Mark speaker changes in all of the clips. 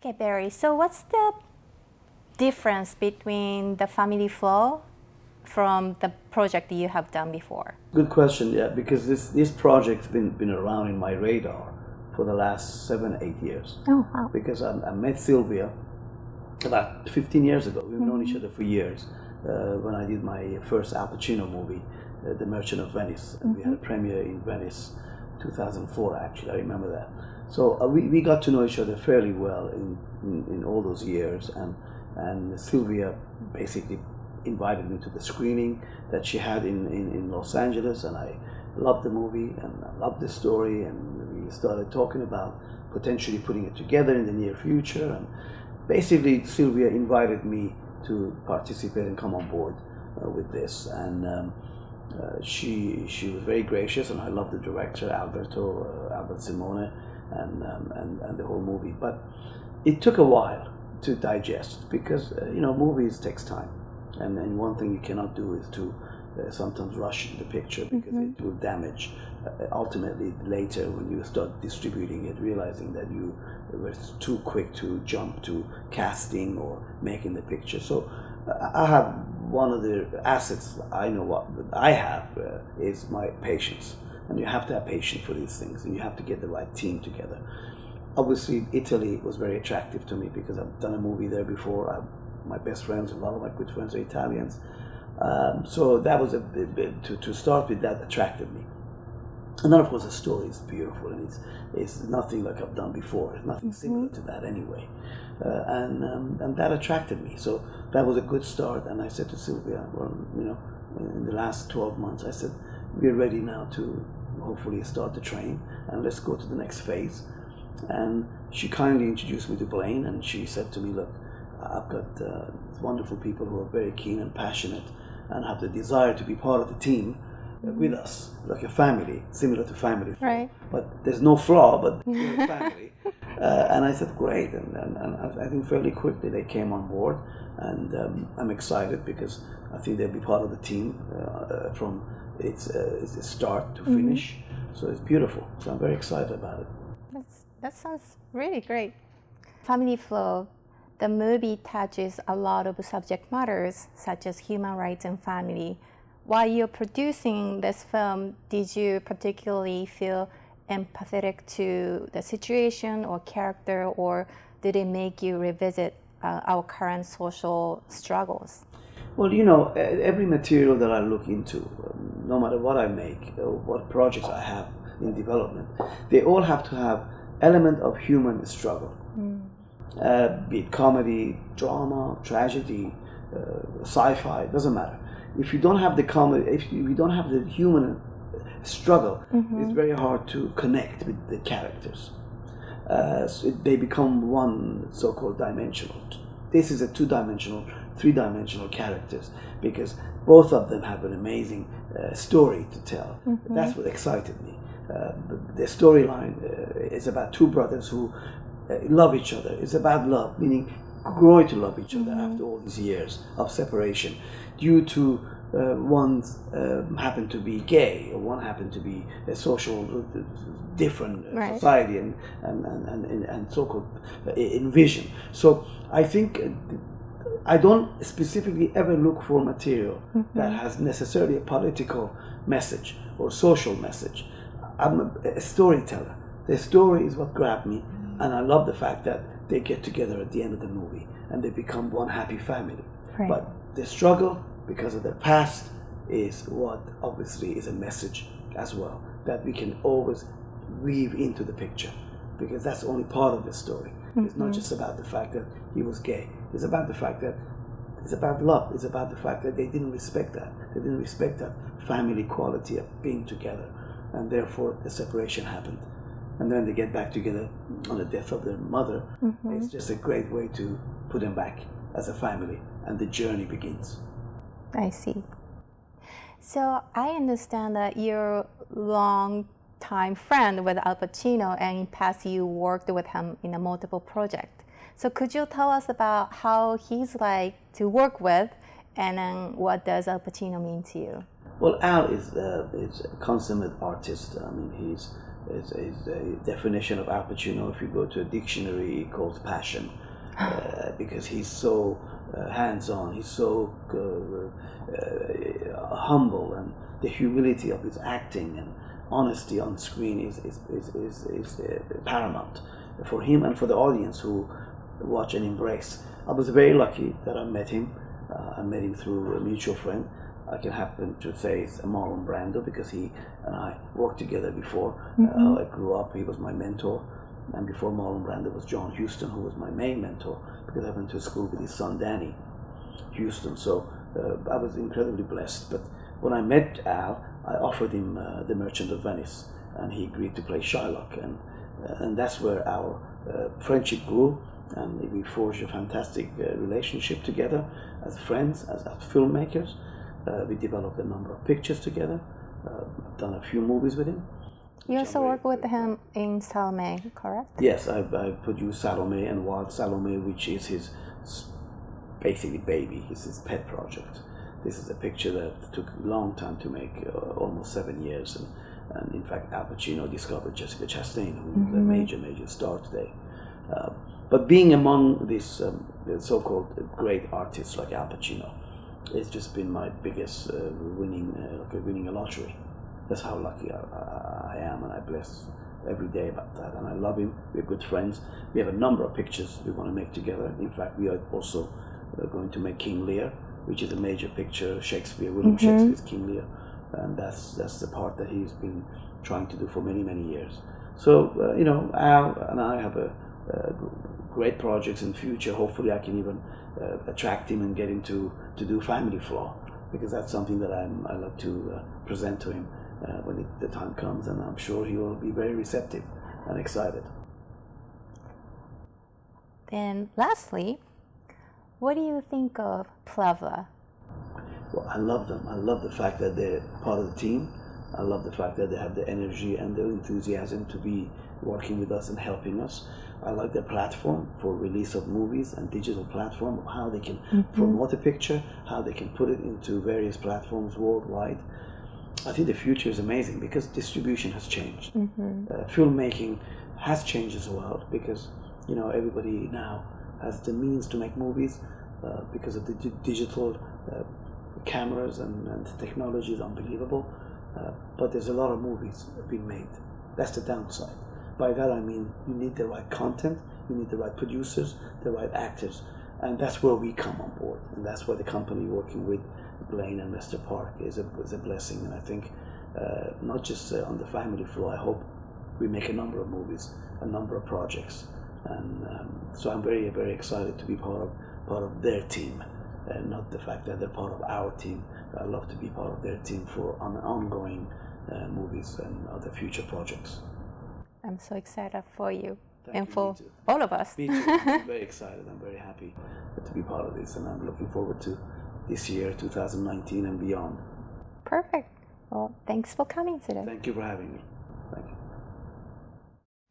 Speaker 1: Okay, Barry, so what's the difference between the family flaw from the project you have done before?
Speaker 2: Good question, yeah, because this project's been around in my radar for the last 7-8 years.
Speaker 1: Oh, wow.
Speaker 2: Because I met Sylvia about 15 years ago. We've known each other for years. When I did my first Al Pacino movie, The Merchant of Venice, and we had a premiere in Venice, 2004 actually, I remember that. So we got to know each other fairly well in all those years, and Sylvia basically invited me to the screening that she had in Los Angeles, and I loved the movie and I loved the story, and we started talking about potentially putting it together in the near future. And basically Sylvia invited me to participate and come on board with this, and she was very gracious, and I love the director Albert Simone, and the whole movie. But it took a while to digest because movies takes time, and one thing you cannot do is to sometimes rush the picture, because it will damage ultimately later when you start distributing it, realizing that you were too quick to jump to casting or making the picture. So I have one of the assets I know what I have is my patience, and you have to have patience for these things, and you have to get the right team together. Obviously Italy was very attractive to me because I've done a movie there before. My best friends, a lot of my good friends are Italians. So that was to start with, that attracted me. And then of course the story is beautiful, and it's nothing like I've done before. It's nothing similar to that anyway, and that attracted me. So that was a good start. And I said to Sylvia, well, in the last 12 months, I said, we're ready now to hopefully start the train, and let's go to the next phase. And she kindly introduced me to Blaine, and she said to me, look, I've got wonderful people who are very keen and passionate and have the desire to be part of the team with us, like a family, similar to family.
Speaker 1: Right.
Speaker 2: But there's no flaw, but we're a family. And I said, great. And I think fairly quickly they came on board, and I'm excited because I think they'll be part of the team from its start to finish. So it's beautiful. So I'm very excited about it.
Speaker 1: That sounds really great. Family Flow, the movie touches a lot of subject matters such as human rights and family. While you're producing this film, did you particularly feel empathetic to the situation or character, or did it make you revisit our current social struggles?
Speaker 2: Well, every material that I look into, no matter what I make or what projects I have in development, they all have to have element of human struggle. Be it comedy, drama, tragedy, sci-fi, it doesn't matter. If you don't have the comedy, if you don't have the human struggle, it's very hard to connect with the characters. So they become one so-called dimensional. This is a two-dimensional, three-dimensional characters, because both of them have an amazing story to tell. That's what excited me. The storyline is about two brothers who love each other. It's about love, meaning growing to love each other after all these years of separation, due to one happened to be gay, or one happened to be a social different society and so-called envision. So I think I don't specifically ever look for material that has necessarily a political message or social message. I'm a storyteller. The story is what grabbed me, and I love the fact that they get together at the end of the movie and they become one happy family. Right. But the struggle, because of their past, is what obviously is a message as well that we can always weave into the picture, because that's only part of the story. It's not just about the fact that he was gay. It's about the fact that it's about love. It's about the fact that they didn't respect that. They didn't respect that family quality of being together, and therefore the separation happened. And then they get back together on the death of their mother. It's just a great way to put them back as a family, and the journey begins.
Speaker 1: I see. So I understand that you're a long-time friend with Al Pacino, and in past you worked with him in a multiple project. So could you tell us about how he's like to work with, and then what does Al Pacino mean to you?
Speaker 2: Well, Al is a consummate artist. I mean, he's is a definition of Al Pacino. If you go to a dictionary, he calls passion, because he's so hands-on. He's so humble, and the humility of his acting and honesty on screen is paramount for him and for the audience who watch and embrace. I was very lucky that I met him. I met him through a mutual friend. I can happen to say it's Marlon Brando, because he and I worked together before. I grew up. He was my mentor. And before Marlon Brando was John Huston, who was my main mentor, because I went to school with his son Danny Huston. So I was incredibly blessed. But when I met Al, I offered him The Merchant of Venice, and he agreed to play Shylock. And that's where our friendship grew, and we forged a fantastic relationship together as friends, as filmmakers. We developed a number of pictures together. I've done a few movies with him.
Speaker 1: You also work with him in Salome, correct?
Speaker 2: Yes, I produced Salome and Wild Salome, which is his basically baby. It's his pet project. This is a picture that took a long time to make, almost 7 years. And in fact, Al Pacino discovered Jessica Chastain, who is a major star today. But being among these so-called great artists like Al Pacino, it's just been my biggest winning a lottery. That's how lucky I am, and I bless every day about that. And I love him. We're good friends. We have a number of pictures we want to make together. In fact, we are also going to make King Lear, which is a major picture, William Shakespeare's King Lear. And that's the part that he's been trying to do for many years. So, Al and I have a great projects in the future. Hopefully I can even attract him and get him to do Family Flaw, because that's something that I love to present to him when the time comes, and I'm sure he will be very receptive and excited.
Speaker 1: Then lastly, what do you think of Plavla?
Speaker 2: Well, I love them. I love the fact that they're part of the team. I love the fact that they have the energy and the enthusiasm to be working with us and helping us. I like their platform for release of movies and digital platform, how they can promote a picture, how they can put it into various platforms worldwide. I think the future is amazing because distribution has changed. Filmmaking has changed as well, because everybody now has the means to make movies because of the digital cameras, and the technology is unbelievable. But there's a lot of movies being made. That's the downside. By that I mean you need the right content, you need the right producers, the right actors, and that's where we come on board. And that's why the company working with Blaine and Mr. Park is a blessing. And I think not just on the Family Flaw, I hope we make a number of movies, a number of projects, and so I'm very excited to be part of their team, and not the fact that they're part of our team. I love to be part of their team for ongoing movies and other future projects.
Speaker 1: I'm so excited for you.
Speaker 2: Thank
Speaker 1: and
Speaker 2: you,
Speaker 1: for
Speaker 2: me too.
Speaker 1: all of us.
Speaker 2: Me too. I'm very excited. I'm very happy to be part of this, and I'm looking forward to this year, 2019 and beyond.
Speaker 1: Perfect. Well, thanks for coming today.
Speaker 2: Thank you for having me. Thank you.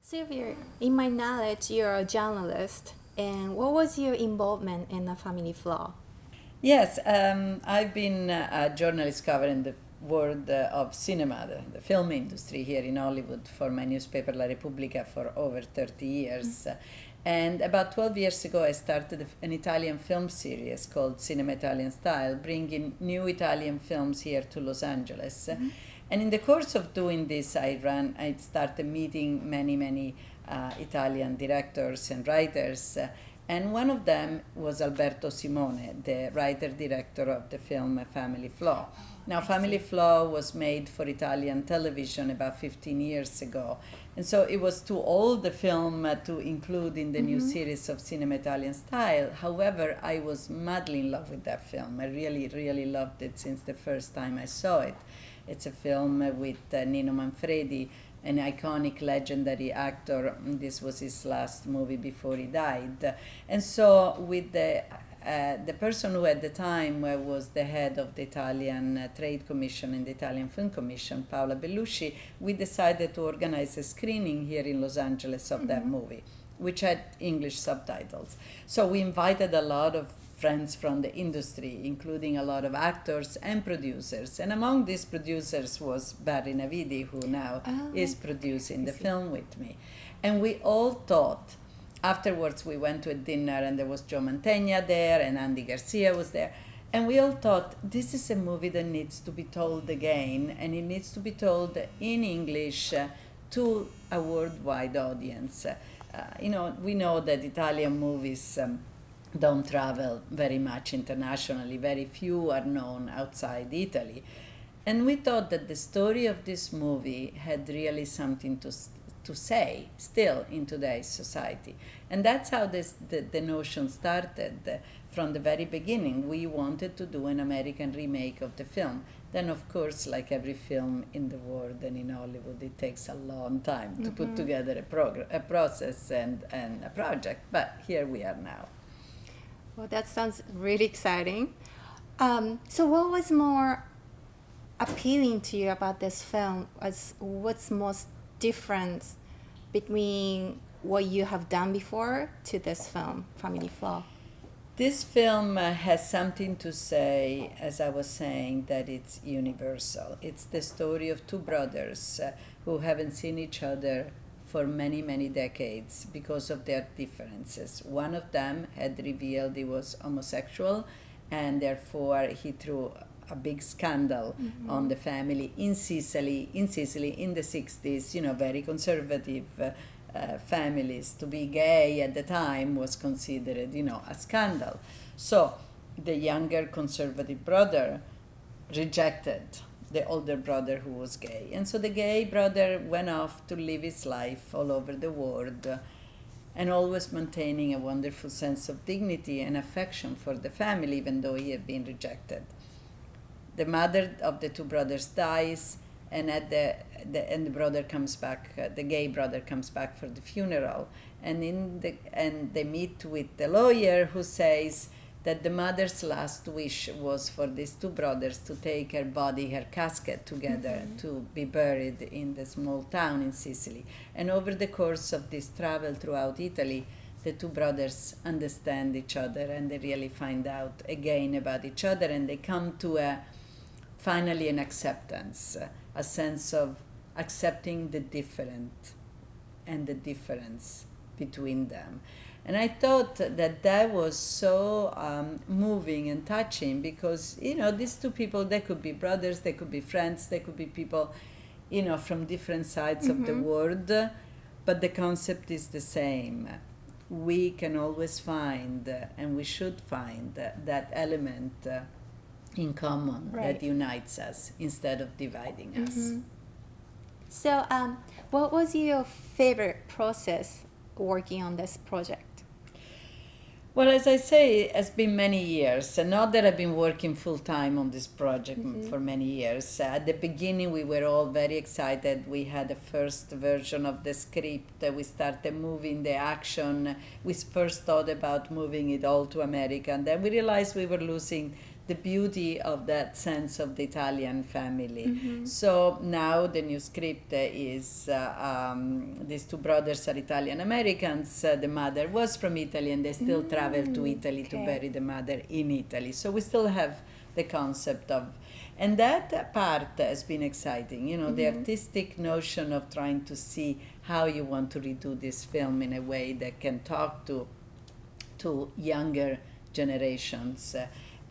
Speaker 1: Sylvia, in my knowledge, you're a journalist. And what was your involvement in the Family Flaw?
Speaker 3: Yes, I've been a journalist covering the world of cinema, the film industry here in Hollywood for my newspaper La Repubblica for over 30 years. And about 12 years ago, I started an Italian film series called Cinema Italian Style, bringing new Italian films here to Los Angeles. And in the course of doing this, I started meeting many Italian directors and writers. And one of them was Alberto Simone, the writer-director of the film Family Flaw. Now, Family Flaw was made for Italian television about 15 years ago. And so it was too old a film to include in the new series of Cinema Italian Style. However, I was madly in love with that film. I really loved it since the first time I saw it. It's a film with Nino Manfredi, an iconic, legendary actor. This was his last movie before he died. And so with the person who at the time was the head of the Italian Trade Commission and the Italian Film Commission, Paola Bellusci, we decided to organize a screening here in Los Angeles of that movie, which had English subtitles. So we invited a lot of friends from the industry, including a lot of actors and producers. And among these producers was Barry Navidi, who now is producing the film with me. And we all thought, afterwards we went to a dinner and there was Joe Mantegna there and Andy Garcia was there. And we all thought, this is a movie that needs to be told again, and it needs to be told in English to a worldwide audience. We know that Italian movies don't travel very much internationally. Very few are known outside Italy. And we thought that the story of this movie had really something to say still in today's society. And that's how the notion started. From the very beginning, we wanted to do an American remake of the film. Then, of course, like every film in the world and in Hollywood, it takes a long time to put together a process and a project. But here we are now.
Speaker 1: Well, that sounds really exciting. So what was more appealing to you about this film? What's most different between what you have done before to this film, Family Flaw?
Speaker 3: This film has something to say, as I was saying, that it's universal. It's the story of two brothers who haven't seen each other for many, many decades because of their differences. One of them had revealed he was homosexual, and therefore he threw a big scandal on the family in Sicily in the 60s, very conservative families. To be gay at the time was considered, a scandal. So the younger conservative brother rejected the older brother who was gay. And so the gay brother went off to live his life all over the world, and always maintaining a wonderful sense of dignity and affection for the family, even though he had been rejected. The mother of the two brothers dies, and the brother comes back. The gay brother comes back for the funeral, and they meet with the lawyer, who says that the mother's last wish was for these two brothers to take her body, her casket, together to be buried in the small town in Sicily. And over the course of this travel throughout Italy, the two brothers understand each other, and they really find out again about each other, and they come to finally an acceptance, a sense of accepting the different and the difference between them. And I thought that was so moving and touching, because, these two people, they could be brothers, they could be friends, they could be people, from different sides of the world, but the concept is the same. We can always find, and we should find, that element in common that unites us instead of dividing us.
Speaker 1: So what was your favorite process working on this project?
Speaker 3: Well, as I say, it's been many years, and not that I've been working full-time on this project for many years. At the beginning, we were all very excited. We had the first version of the script. We started moving the action. We first thought about moving it all to America, and then we realized we were losing the beauty of that sense of the Italian family. So now the new script is these two brothers are Italian Americans. The mother was from Italy, and they still travel to Italy to bury the mother in Italy. So we still have the concept of, and that part has been exciting. The artistic notion of trying to see how you want to redo this film in a way that can talk to younger generations.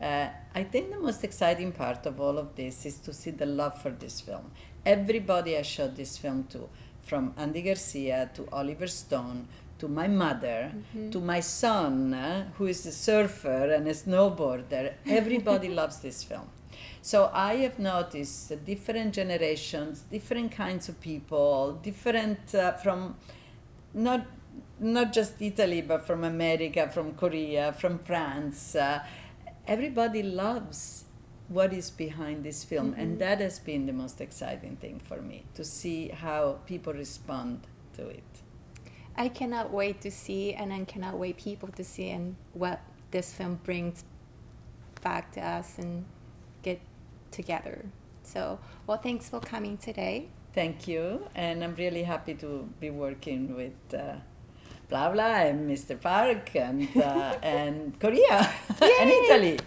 Speaker 3: I think the most exciting part of all of this is to see the love for this film. Everybody I showed this film to, from Andy Garcia to Oliver Stone to my mother to my son, who is a surfer and a snowboarder, everybody loves this film. So I have noticed different generations, different kinds of people, different from not just Italy, but from America, from Korea, from France. Everybody loves what is behind this film, and that has been the most exciting thing for me, to see how people respond to it.
Speaker 1: I cannot wait to see, and I cannot wait people to see, and what this film brings back to us and get together. So, well, thanks for coming today.
Speaker 3: Thank you, and I'm really happy to be working with blah blah, and Mr. Park, and Korea, and Italy.